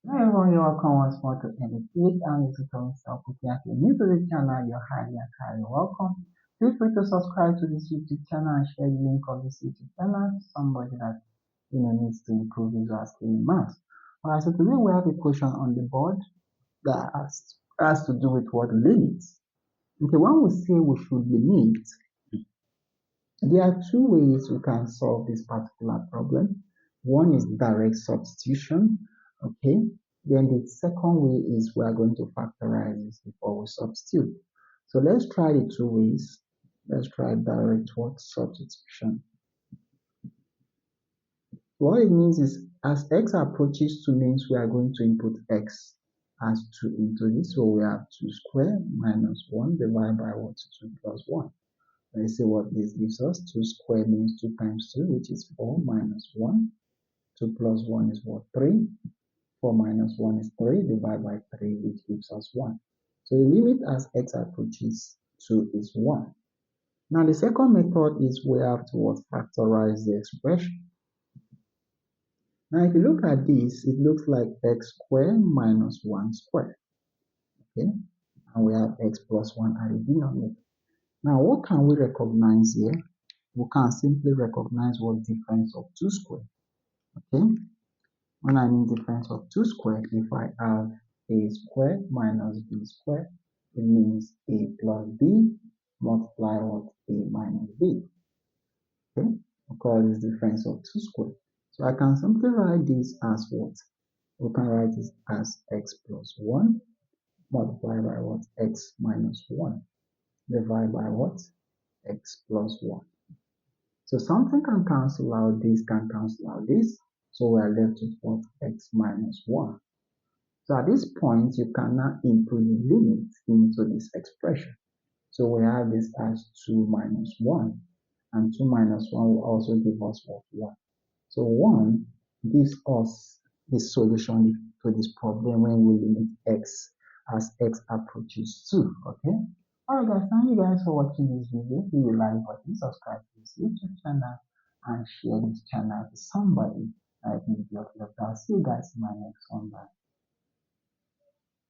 Hi everyone, you're welcome once more to Educate and this is yourself. If you're new to the channel, you're highly welcome. Feel free to subscribe to this YouTube channel and share the link of this YouTube channel to somebody that needs to improve his or her skill in maths. Alright, so today we have a question on the board that has to do with what limits. Okay, when we say we should limit, there are two ways we can solve this particular problem. One is direct substitution, okay? Then the second way is we are going to factorize this before we substitute. So let's try the two ways. Let's try direct what substitution. What it means is as x approaches 2 means we are going to input x as 2 into this. So we have 2 squared minus 1 divided by what? 2 plus 1. Let's see what this gives us. 2 squared means 2 times 2, which is 4 minus 1. 2 plus 1 is what? 3. 4 minus 1 is 3 divided by 3, which gives us 1. So the limit as x approaches 2 is 1. Now the second method is we have to what? Factorize the expression. Now if you look at this, it looks like x squared minus 1 squared. Okay? And we have x plus 1 at the denominator. Now what can we recognize here? We can simply recognize what difference of 2 squared. Okay, when I mean difference of 2 squared, if I have a squared minus b squared, it means a plus b multiply what? A minus b. Okay, we call this difference of 2 squared. So I can simply write this as what? We can write this as x plus 1 multiplied by what? X minus 1 divided by what? X plus 1. So something can cancel out this, can cancel out this. So we are left with what? X minus 1. So at this point, you cannot input the limit into this expression. So we have this as 2 minus 1. And 2 minus 1 will also give us what? 1. So 1 gives us the solution to this problem when we limit x as x approaches 2. Okay? Alright guys, thank you guys for watching this video. If you like what you subscribe to this YouTube channel and share this channel to somebody that needs your help. I'll see you guys in my next one. Bye.